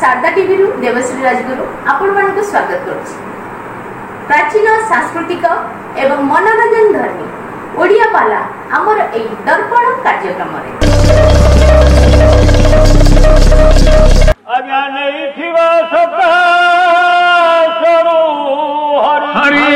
Sharda TV Devshri Rajguru आपण मानक स्वागत करुछि। प्राचीन सांस्कृतिक एवं मनोरंजन धर्मी ओडिया पाला आमर एई दर्पण कार्यक्रम रे आज्ञा नहीं थिवा सका सरो हरि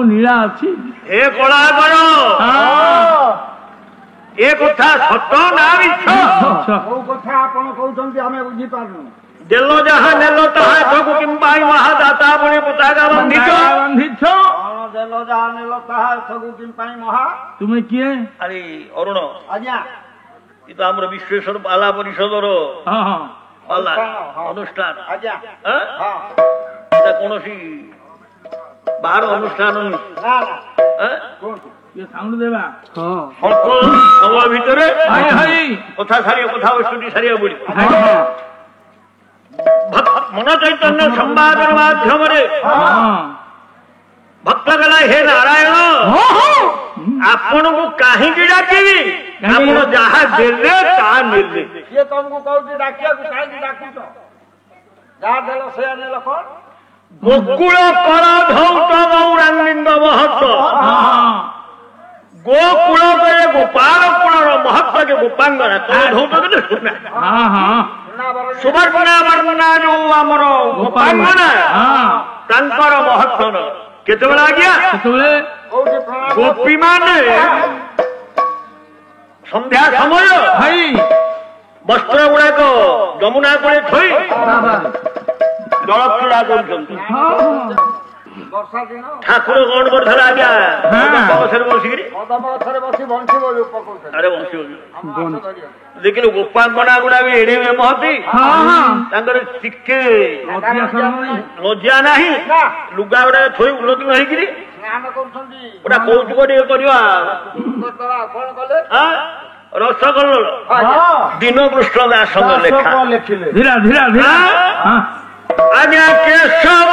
नीला अच्छी ए कला कर ए कथा सत ना मिछ को कथा आपण कहउछन हमें बुझी पारनु देलो जहां नेलो तहा प्रभु किंबाई महादाता पुणे पताका बंधिछ देलो जहां नेलो तहा प्रभु किंबाई महा तुमे किए अरे अरुण आज्ञा इ तो हमर विश्वेश्वर बाला परिषद रो हां हां बाला अनुष्ठान आज्ञा हां एटा कोनोसी बाहर अनुष्ठान ना ना ये साउंड देबा हां सब भीतर हाय हाय कथा सारी कथा स्टडी सारी बोली मन चैतन्य संवाद माध्यम रे भक्त गला हे नारायण आपण को काहे की डाकेबी आपण जहा देले ता मिलले ये तुमको कहू डाकिया को काहे की डाकू तो जा देलो से आने लखन गोकुल कर धौत गौरांगिंद महत्व गोकुल करे गोपाल कुलर महत्व के गोपांगना तो धौत के सुना सुवर्णा वर्णा जो हमर गोपांगना तांकर महत्व केते बेला गया गोपी माने संध्या समय भाई वस्त्र गुड़ाक यमुना को थई जल क्रीड़ा कर ठाकुर कौन कर आज्ञा अरे लेकिन गोपांगना गुड़ा भी एड़े महती टिके लज्जा ना लुगा गुड़ा थोड़ी उन्नति नहीं गोटा कौतुक रसगोल दिन कृष्ण दास लेखा धीरा धीरा धीरा आज्ञा केशव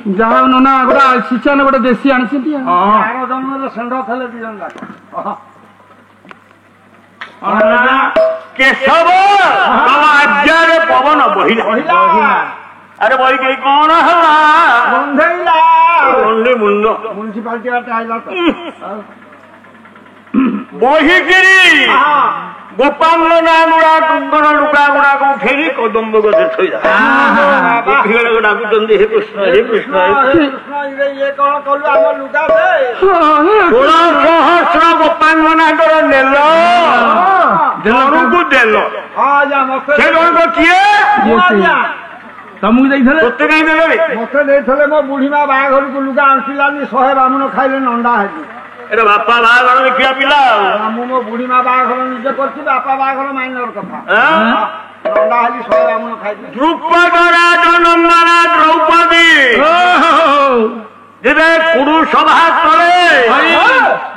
ଯାହା ହଉ ନନା ଗୋଟେ ଶିକ୍ଷା ଗୋଟେ ଦେଶୀ ଆଣିଛନ୍ତି ଆର ଜନ୍ମରେ ଷେଣ୍ଢ ଥିଲେ ଦି ଜଣ ଯାକ କେଶବ ତମ ଆଜ୍ଞାରେ ପବନ ବହିଲା ଆରେ ବହି କେହି କଣ ହେଲା ବନ୍ଧେଇଲା ମୁଣ୍ଡ ମ୍ୟୁନିସିପାଲିଟି ଆଇଲା ତ ବହିକିରି ଗୋପାଳ ନାଗୁଡା କୁଙ୍କର ଲୁଗା ଗୁଡାକ ଫେରି କଦମ୍ବ ଗଛରେ ଥୋଇଲା ଡାକୁଛନ୍ତି ହେ କୃଷ୍ଣ ହେ କୃଷ୍ଣ ଇଏ କଣ କଲୁ ଆମ ଲୁଗା 1600 ଗୋପାଳ ନାଗର ନେଲ ଜଣକୁ ଦେଲ ସେ ଜଣକ କିଏ ତମକୁ ଦେଇଥିଲେ ତୋତେ କାହିଁ ଦେଲେ ମତେ ଦେଇଥିଲେ ମୋ ବୁଢୀ ମା ବାହାଘରକୁ ଲୁଗା ଆଣିଥିଲାନି 100 ବାମୁଣ ଖାଇଲେ ନଣ୍ଡା ହେଲି ଏରେ ବାପା ବାହାଘର ଦେଖିବା ପିଲା ମୁଁ ମୋ ବୁଢୀ ମା ବାହାଘର ନିଜେ କରିଛି ବାପା ବାହାଘର ମାଇନର କଥା ନଣ୍ଡା ହେଲି 100 ବାମୁଣ ଖାଇଲି ଦ୍ରୁପଦ ରାଜ ନନ୍ଦନା ଦ୍ରୌପଦୀ ଯେବେ କୁରୁ ସଭା ତଳେ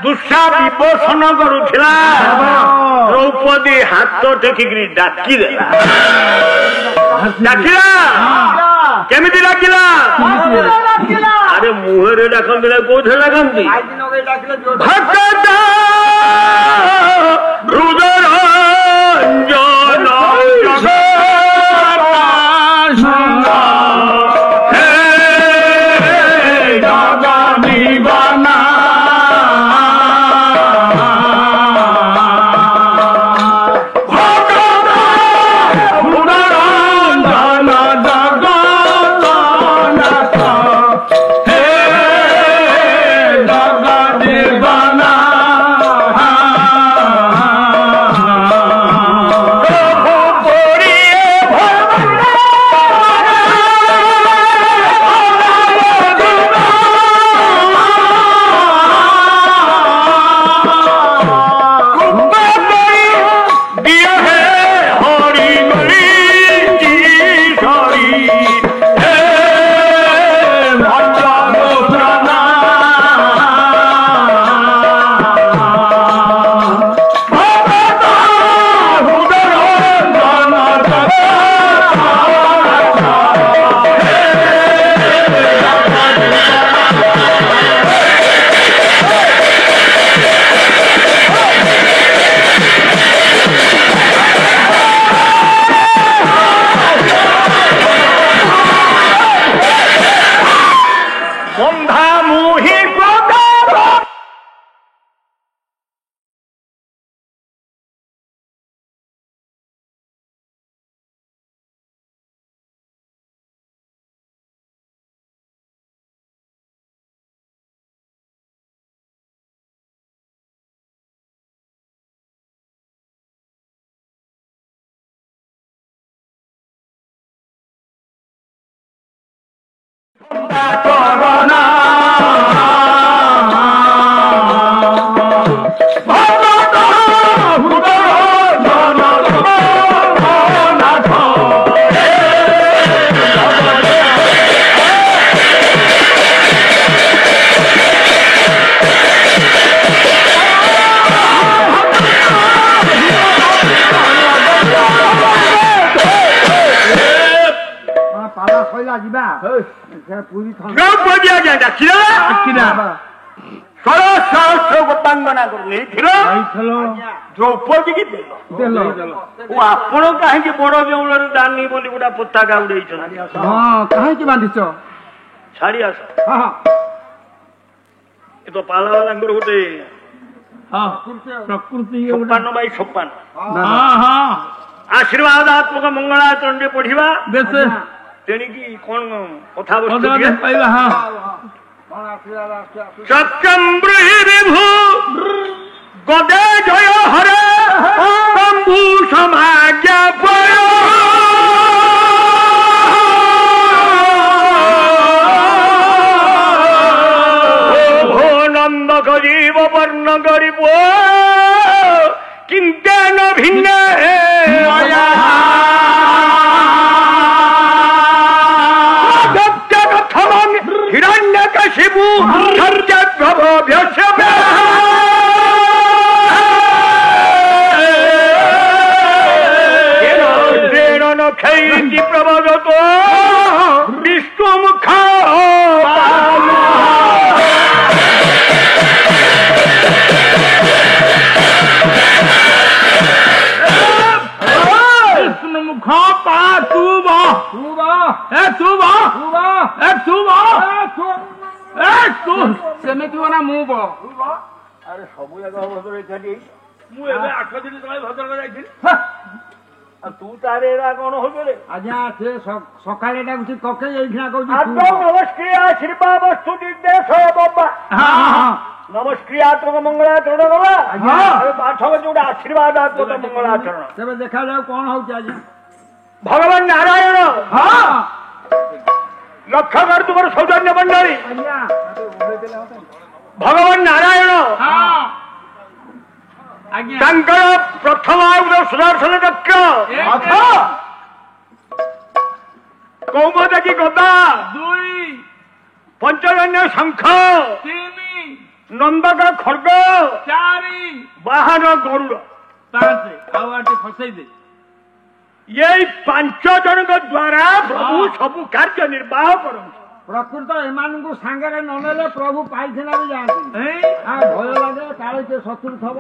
ଦୁଃଶା ବିବସନ କରୁଥିଲା ଦ୍ରୌପଦୀ ହାତ ଟେକିକିରି ଡାକିଦେଲା କେମିତି ଡାକିଲା ଆରେ ମୁହଁରେ ଡାକନ୍ତି ନା କୋଉଥିରେ ଡାକନ୍ତି ଭକ୍ତ ହୃଦରଞ୍ଜନ ଦ୍ରୌପଦୀ କି ଦେଲ ଆପଣ କାହିଁକି ବଡ ଜଙ୍ଗଲରେ ଦାନି ବୋଲି ଗୋଟେ ପତାକା ଉଡେଇଛନ୍ତି କାହିଁକି ବାନ୍ଧିଛ ଛାଡି ଆସ ଏ ତ ପାଲାବାଲାଙ୍କର ଗୋଟେ ପ୍ରକୃତି ଛପାନ ବାଇ ଛପାନ ଆଶୀର୍ବାଦାତ୍ମକ ମଙ୍ଗଳାଚରଣରେ ପଢିବା ତେଣିକି କଣ କଥାବସ୍ତୁ ପାଇବା ସତ୍ୟଂ ବ୍ରହ୍ମି ବିଭୁ ଗଦେ ଜୟ ହରେ ଶମ୍ଭୁ ସମାଜ୍ଞା ପୟ ନନ୍ଦ ଗରୀବ ବର୍ଣ୍ଣ ଗରିବ କିନ୍ତେନ ଭିନ୍ନ হিরণ্যকশিপু সর্যপ্রভ ব্যস্যবে নখৈতি প্রবদত বিষ্ণুমুখ ସେମିତି ନା ମୁଁ ବ ଆରେ ସବୁ ଜାଗା ଭଦ୍ର ଏକାଠି ମୁଁ ଏବେ 8 ଦିନ ତଳେ ଭଦ୍ରକ ଯାଇଥିଲି ଆଉ ତୁ ତାର ଏରା କଣ ହଉଛୁ? ଆଜ୍ଞା ସେ ସକାଳେ ଡାକୁଛି କକେଇ ଏଇଖିଣା କହୁଛି ନମସ୍କ୍ରିୟା ଆଶୀର୍ବାଦ ବସ୍ତୁ ନିର୍ଦ୍ଦେଶ ବାବା ନମସ୍କ୍ରିୟାତ୍ମକ ମଙ୍ଗଳାଚରଣ ଗଲା ପାଠକ ଯୋଉଟା ଆଶୀର୍ବାଦାତ୍ମକ ମଙ୍ଗଳାଚରଣ ତେବେ ଦେଖାଯାଉ କଣ ହଉଛି ଆଜ୍ଞା। ଭଗବାନ ନାରାୟଣ ଲକ୍ଷ୍ୟ କର ତୁମର ସୌଜନ୍ୟ ମଣ୍ଡଳୀ ଭଗବାନ ନାରାୟଣ ତାଙ୍କର ପ୍ରଥମ ସୁଦର୍ଶନ ଚକ୍ର କୌମଦକି ଗଦା 2 ପଞ୍ଚଜନ୍ୟ ଶଙ୍ଖ 3 ନନ୍ଦକ ଖଡ୍ଗ 4 ବାହନ ଗରୁଡ଼ 5 ଆଉ ଆଟି ଫସେଇ ଦେ ଏଇ 5 ଜଣଙ୍କ ଦ୍ୱାରା ପ୍ରଭୁ ସବୁ କାର୍ଯ୍ୟ ନିର୍ବାହ କରନ୍ତି। ପ୍ରକୃତ ଏମାନଙ୍କୁ ସାଙ୍ଗରେ ନ ନେଲେ ପ୍ରଭୁ ପାଇଖିନା ବି ଯାଆନ୍ତି। ଭୟ ଲାଗେ କାଳେ କିଏ ଶତ୍ରୁ ଥବ।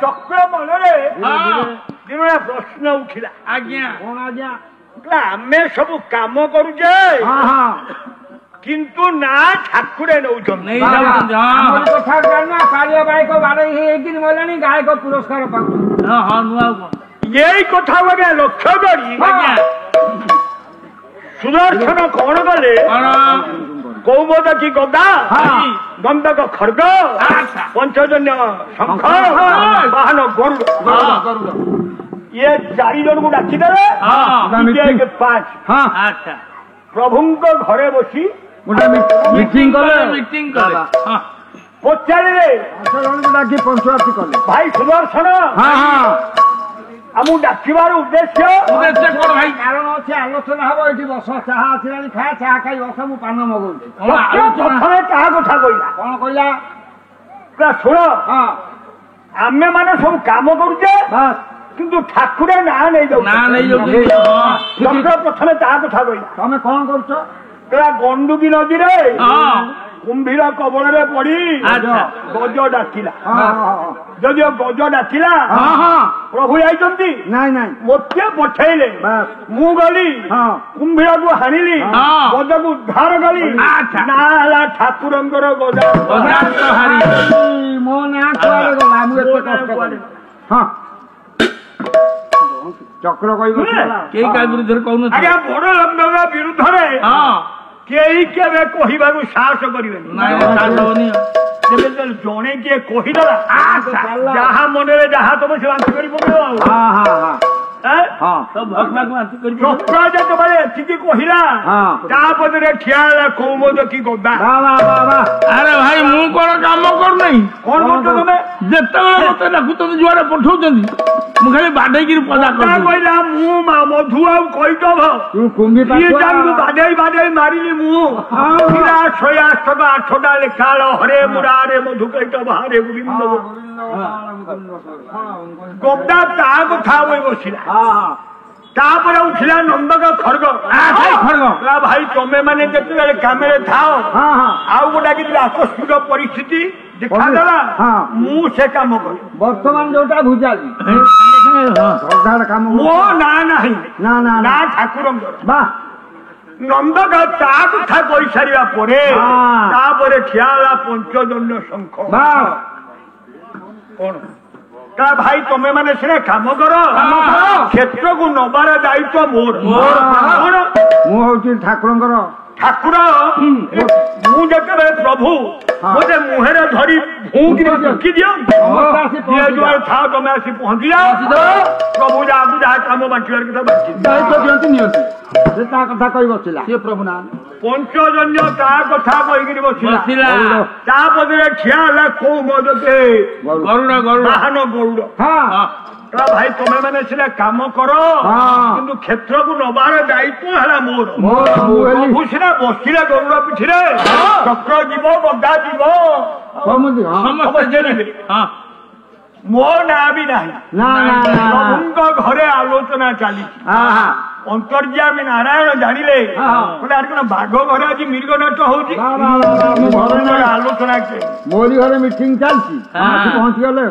ଚକ୍ର ମନରେ ଦିନ ପ୍ରଶ୍ନ ଉଠିଲା ଆଜ୍ଞା କଣ ଆଜ୍ଞା ଆମେ ସବୁ କାମ କରୁଛେ କିନ୍ତୁ ନା ଠାକୁରେ ନଉଛନ୍ତି କଥା ଜାଣିନା କାଳିଆ ବାଇକ ବାଡେଇ ହେଇକିରି ମଲାଣି ଗାୟକ ପୁରସ୍କାର ପାଉଛନ୍ତି। ଏଇ କଥା ଆଜ୍ଞା ଲକ୍ଷ୍ୟ କରି ସୁଦର୍ଶନ କଣ କଲେ କୌମଦକି ଗଦା ଦଣ୍ଡକ ଖଡ୍ଗ ପଞ୍ଚଜନ୍ୟ ଶଙ୍ଖ ବାହନ ଗରୁଡ଼ ଇଏ 4 ଜଣଙ୍କୁ ଡାକିଦେଲେ 5 ପ୍ରଭୁଙ୍କ ଘରେ ବସି ଗୋଟେ ମିଟିଂ କଲେ ପଚାରିଲେ ଜଣଙ୍କୁ ଡାକି ପଞ୍ଚୁଆତି କଲେ ଭାଇ ସୁଦର୍ଶନ ଆମକୁ ଡାକିବାର ଉଦ୍ଦେଶ୍ୟ କଣ ଭାଇ? କାରଣ ଅଛି ଆଲୋଚନା ହବ ଏଠି ବସ ଚାହା ଆସିଲାଣି ଖା ଚାହା ଖାଇ ବସ ମୁଁ ପାନ ମଗଉଛି। ପ୍ରଥମେ କାହା କଥା କହିଲା କଣ କହିଲା? ଶୁଣ ଆମେ ମାନେ ସବୁ କାମ କରୁଛେ କିନ୍ତୁ ଠାକୁର ନାଁ ନେଇଯାଉଛି ପ୍ରଥମେ ତାହା କଥା କହିଲା। ତମେ କଣ କରୁଛ? ଗଣ୍ଡୁକି ନଦୀରେ କୁମ୍ଭୀର କବଳରେ ପଡି ଗଜ ଡାକିଲା ଯଦିଓ ଗଜ ଡାକିଲା ପ୍ରଭୁ ଯାଇଛନ୍ତି ନାଇଁ ନାଇଁ ମୋତେ ପଠେଇଲେ ମୁଁ ଗଲି କୁମ୍ଭୀରକୁ ହାଣିଲି ଗଜକୁ ଉଦ୍ଧାର କଲି ନା ହେଲା ଠାକୁରଙ୍କର ଗଜା ମୋ ନାଁ କୁଆଡେ ଗଲା ମୁଁ ଏତେ କଷ୍ଟ କଲି। ଚକ୍ର କହିବ କେହି କାହା ବିରୁଦ୍ଧରେ କହୁନଥିବେ ଆଜ୍ଞା ବଡ ଲମ୍ବଙ୍କ ବିରୁଦ୍ଧରେ କେହି କେବେ କହିବାକୁ ସାହସ କରିବେନି। ଜଣେ କିଏ କହିଦେଲା ଯାହା ମନରେ ଯାହା ତମ ସେ ବାନ୍ତି କରି ପକେଇବ ଯେତେବେଳେ ଏତିକି କହିଲା ତାପରେ ଠିଆ ହେଲା କୌମଦକି ଗଦା। ଆରେ ଭାଇ ମୁଁ କଣ କାମ କରୁନାହିଁ? କଣ କରୁଛ ତମେ? ଯେତେବେଳେ ମତେ ଡାକୁଛନ୍ତି ଯୁଆଡେ ପଠଉଛନ୍ତି ମୁଁ ଖାଲି ବାଡେଇକିରି ପଦା କହିଲା ମୁଁ ମଧୁ ଆଉ କହିଦବ ବାଡେଇ ବାଡେଇ ମାରିଲି ମୁଁ 108ଟା ଲେଖାଳ ହରେ ମୁରାରେ ମଧୁ କହିଦବ ହରେ ଗୋବିନ୍ଦ ଗଦା ତା କଥା ହୋଇ ବସିଲା। ତାପରେ ଉଠିଲା ନନ୍ଦକ ଖଡ୍ଗ ଭାଇ ତମେ ମାନେ ଯେତେବେଳେ କାମରେ ଥାଅ ଆଉ ଗୋଟେ କିଛି ଆକସ୍ମିକ ପରିସ୍ଥିତି ଦେଖାଦେଲା ମୁଁ ସେ କାମ କଲି। ବର୍ତ୍ତମାନ ଯୋଉଟା ବୁଝାଲି କାମ ମୋ ନାଁ ନାହିଁ ନା ଠାକୁରଙ୍କର ନନ୍ଦକ ତା କଥା କହିସାରିବା ପରେ ତାପରେ ଠିଆ ହେଲା ପଞ୍ଚଜନ୍ୟ ଶଙ୍ଖ। କଣ ଭାଇ ତମେ ମାନେ ସିନା କାମ କର କ୍ଷେତ୍ରକୁ ନବାର ଦାୟିତ୍ୱ ମୋର। କଣ ମୁଁ ହଉଛି ଠାକୁରଙ୍କର ଠାକୁର। ମୁଁ ଯେତେବେଳେ ପ୍ରଭୁ ମୋତେ ମୁହେଁରେ ଧରି ଭୁଁକିରି ଢୁକି ଦିଅ ଯୁଆଡେ ଥାଅ ତମେ ଆସି ପହଞ୍ଚି ଯାଅ ପ୍ରଭୁ ଯାହାକୁ ଯାହା କାମ ବାଣ୍ଟିବାର କଥା ଦିଅନ୍ତି ନିଅନ୍ତି ସେ ତା କଥା କହି ବସିଲା ସିଏ ପ୍ରଭୁ ନା ପଞ୍ଚଜନ୍ୟ ତା କଥା କହିକିରି ବସିଲା ତାପରେ ଠିଆ ହେଲା କୌମଦକି ବାହନ ଗରୁଡ଼। ଭାଇ ତମେ ମାନେ ସିନା କାମ କର କିନ୍ତୁ କ୍ଷେତ୍ରକୁ ନବାର ଦାୟିତ୍ୱ ହେଲା ମୋର। ପ୍ରଭୁ ସିନା ବସିଲେ ଗରୁଡ଼ ପିଠିରେ ଚକ୍ର ଯିବ ଗଦା ଯିବ ସମସ୍ତେ ଯିବେ ମୋ ନାଁ ବି ନାହିଁ। ପ୍ରଭୁଙ୍କ ଘରେ ଆଲୋଚନା ଚାଲିଛି ଅନ୍ତର୍ଯ୍ୟାମୀ ନାରାୟଣ ଜାଣିଲେ କଣ ବାଘ ଘରେ ଆଜି ମିର୍ଗ ନାଟ ହଉଛି ଆଲୋଚନା ମୋରି ଘରେ ମିଟିଂ ଚାଲିଛି ପହଞ୍ଚିଗଲେ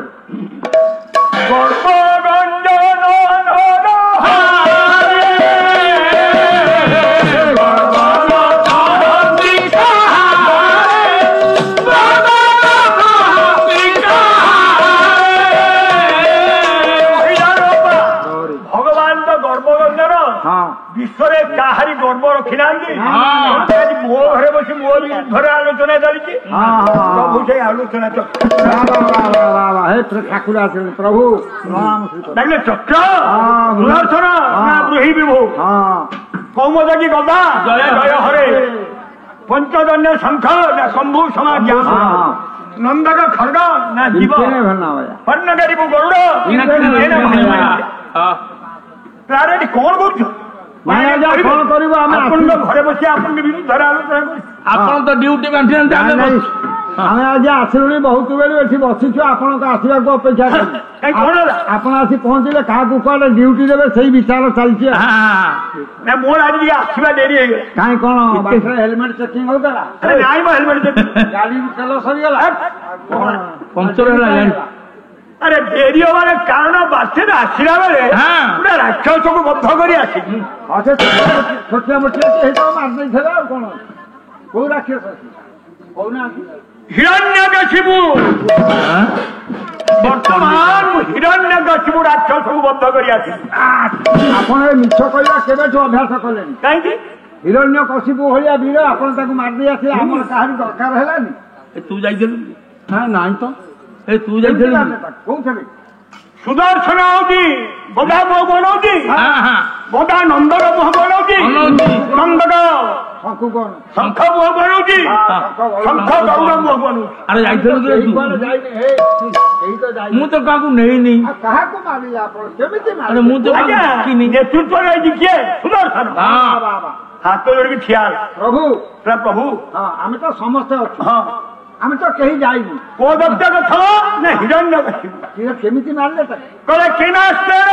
ଗର୍ଭ ରଞ୍ଜନ ବିଶ୍ୱରେ କାହାରି ଗର୍ବ ରଖିନାହାନ୍ତି। ଆଜି ମୋ ଘରେ ବସି ମୋ ବିରୁଦ୍ଧରେ ଆଲୋଚନା ଚାଲିଛି। ପ୍ରଭୁ ସେଇ ଆଲୋଚନା ଠାକୁର ଆସିଲେ ପ୍ରଭୁ ଡାକିଲେ ଚକ୍ର ସୁଦର୍ଶନ ବ୍ରୁହି ବିଭୁ କୌମଦକି ଗଦା ଜୟ ଜୟ ହରେ ପଞ୍ଚଜନ୍ୟ ଶଙ୍ଖ ନା ଶମ୍ଭୁ ସମାଜ ନନ୍ଦକ ଖଡଗ ନା ଜୀବ ପର୍ଣ୍ଣକାରୀବୁ ଗରୁଡ଼ ତାର କଣ କରୁଛ? କଣ କରିବୁ ଆମେ ଆପଣଙ୍କ ଘରେ ବସି ଆପଣଙ୍କ ବିରୁଦ୍ଧରେ ଆଲୋଚନା କରୁଛୁ। ଆପଣ ତ ଡ୍ୟୁଟି ବାଣ୍ଟିଛନ୍ତି ଆମେ ଆଜି ଆସିଲୁଣି ବହୁତ ବେଳୁ ଏଠି ବସିଛୁ ଆପଣଙ୍କ ଆସିବାକୁ ଅପେକ୍ଷା କରୁ। ଆପଣ ଆସି ପହଞ୍ଚିଲେ କାହାକୁ କୁଆଡେ ଡ୍ୟୁଟି ଦେବେ ସେଇ ବିଚାର ଚାଲିଛି। ମୋର ଆଜି ଟିକେ ଆସିବା ଡେରି ହେଇଗଲା। କାହିଁ କଣ ହେଲମେଟ ଚେକିଂ ହଉଥିଲା? ନାଇଁ ମୋ ହେଲମେଟ ଚେକିଂ ଗାଡି ତେଲ ସରିଗଲା ପଙ୍କଚର ହେଲା। ଆରେ ଡେରି ହବାର କାରଣ ବାଟରେ ଆସିଲା ବେଳେ ପୁରା ରାକ୍ଷସକୁ ବଦ୍ଧ କରି ଆସିଛି। ଛୋଟିଆ ମୋଟିଆ ହେଇଥାଉ ମାରିଦେଇଥିଲେ ଆଉ କଣ? କୋଉ ରାକ୍ଷସ କହୁନାହାନ୍ତି? ହିରଣ୍ୟକଶିପୁ ବର୍ତ୍ତମାନ ହିରଣ୍ୟକଶିପୁ ରାକ୍ଷସକୁ ବଦ୍ଧ କରି ଆସିଛି। ଆପଣ ଏ ମିଛ କହିବା କେବେଠୁ ଅଭ୍ୟାସ କଲେଣି? କାହିଁକି? ହିରଣ୍ୟକଶିପୁ ଭଳିଆ ବୀର ଆପଣ ତାକୁ ମାରିଦେଇ ଆସିଲେ ଆମର କାହାରି ଦରକାର ହେଲାନି। ତୁ ଯାଇଥିଲୁ? ନାଇଁ ତ ତୁ ଯାଇଥିଲୁ କୋଉଥିରେ? ସୁଦର୍ଶନ ହଉଛି ଗଦା ମୁହ ବନଉଛି ଗଦା ନନ୍ଦର ମୁହ ବନଉଛି ନନ୍ଦର ଶଙ୍ଖ ମୁହ ବନଉଛି ଶଙ୍ଖ ଗରୁଡ଼ ମୁହ ବନଉଛି। ଆରେ ଯାଇଥିଲୁ ମୁଁ ତ କାହାକୁ ନେଇନି। କାହାକୁ ମାରିଲେ ଆପଣ? କେମିତି ମୁଁ ତ ନେତୃତ୍ୱ ନେଇଛି କିଏ? ସୁଦର୍ଶନ ହାତ ଯୋଡ଼ିକି ଠିଆ ହେଲା। ପ୍ରଭୁ ପ୍ରଭୁ ଆମେ ତ ସମସ୍ତେ ଅଛୁ, ଆମେ ତ କେହି ଯାଇନୁ। କୋଉ ଦବ୍ଦ କଥା ନା ହିରଣ୍ୟକଶିପୁ କେମିତି ମାରିଲେ ତାକୁ? କହିଲେ କିନାସ୍ତ୍ର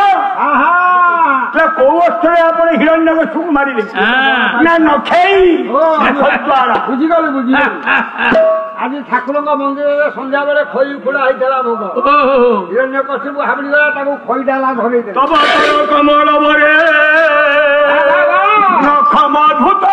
କୋଉ ଅସ୍ତ୍ରରେ ଆପଣ ହିରଣ୍ୟକଶିପୁକୁ ମାରିଲେ? ନା ନଖେଇ ବୁଝିଗଲି ବୁଝିଗଲି। ଆଜି ଠାକୁରଙ୍କ ମନ୍ଦିରରେ ସନ୍ଧ୍ୟା ବେଳେ ଖଇ ଫୁଡା ହେଇଥିଲା ଭୋଗ। ହିରଣ୍ୟକଶିପୁ ହାବିଳି ଗଲା, ତାକୁ ଖଇ ଡାଲା ଧରେଇ ଦେଲେ। କମଳ ବରେ ନଖ ମଧୁତ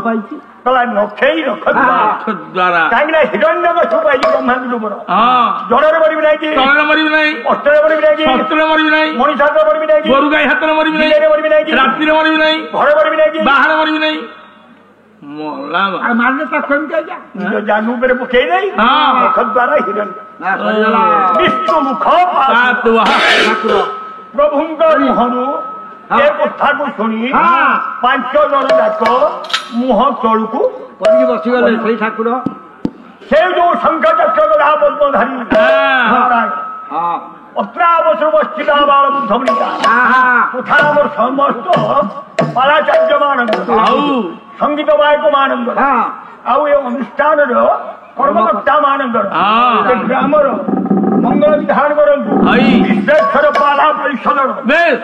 ପାଇଛି ନଖେଇ ରଖ ଦ୍ୱାରା କାହିଁକି ନା ହିରଣ୍ୟକଶିପୁ ପାଇଛି ବ୍ରହ୍ମାଣ୍ଡ ରୂପର। ଜଳରେ ମରିବି ନାହିଁ, ଜଳରେ ମରିବି ନାହିଁ, ଅସ୍ତ୍ରରେ ମରିବି ନାହିଁ, ଶସ୍ତ୍ରରେ ମରିବି ନାହିଁ, ମଣିଷ ହାତରେ ମରିବି ନାହିଁ, ଗୋରୁ ଗାଈ ହାତରେ ମରିବି ନାହିଁ, ମରିବି ନାହିଁ, ରାତିରେ ମରିବି ନାହିଁ, ଘରେ ମରିବି ନାହିଁ, ବାହାରେ ମରିବି ନାହିଁ। ମଲା ମାରିଲେ ତାକୁ କେମିତି ଆଜ୍ଞା? ନିଜ ଜାନୁ ଉପରେ ପକେଇ ଦେଇ ମୁଖ ଦ୍ୱାରା ହିରଣ୍ୟ ବିଷ୍ଣୁ ମୁଖ ପ୍ରଭୁଙ୍କ ମୁହଁରୁ ଏ କଥାକୁ ଶୁଣି 5 ଜଣ ଯାକ ମୁହଁ ତଳକୁ କରିକି ବସିଗଲେ। ସେଇ ଠାକୁର ସେ ଯୋଉ ଶଙ୍ଖ ଚକ୍ର ଗଦା ପଦ୍ମଧାରୀ ଅତ୍ରାବସର ବସ୍ତିତା ବାଳ ବୁଦ୍ଧ ତଥା ଆମର ସମସ୍ତ ପାଳାଚାର୍ଯ୍ୟ ମାନଙ୍କର ସଙ୍ଗୀତ ଗାୟକ ମାନଙ୍କର ଆଉ ଏ ଅନୁଷ୍ଠାନର କର୍ମକର୍ତ୍ତା ମାନଙ୍କର ଗ୍ରାମର ମଙ୍ଗଳ ବିଧାନ କରନ୍ତୁ। ବିଶ୍ବେଶ୍ୱର ପାଲା ପରିଷଦର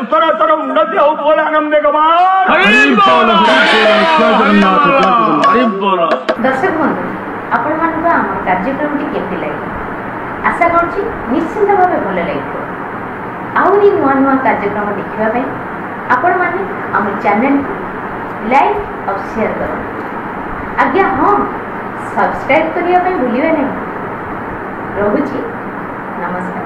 ଉତ୍ତରତର ଉନ୍ନତି ହଉ ବୋଲି ଆନନ୍ଦ ଦର୍ଶକ ବନ୍ଧୁ, ଆପଣମାନଙ୍କୁ ଆମ କାର୍ଯ୍ୟକ୍ରମଟି କେମିତି ଲାଗିଲା? ଆଶା କରୁଛି ନିଶ୍ଚିନ୍ତ ଭାବେ ଭଲ ଲାଗିଥିବ। ଆହୁରି ନୂଆ ନୂଆ କାର୍ଯ୍ୟକ୍ରମ ଦେଖିବା ପାଇଁ ଆପଣମାନେ ଆମ ଚ୍ୟାନେଲକୁ ଲାଇକ୍ ଆଉ ସେୟାର କରନ୍ତୁ। ଆଜ୍ଞା ହଁ, ସବସ୍କ୍ରାଇବ୍ କରିବା ପାଇଁ ଭୁଲିବେ ନାହିଁ। ରହୁଛି, ନମସ୍କାର।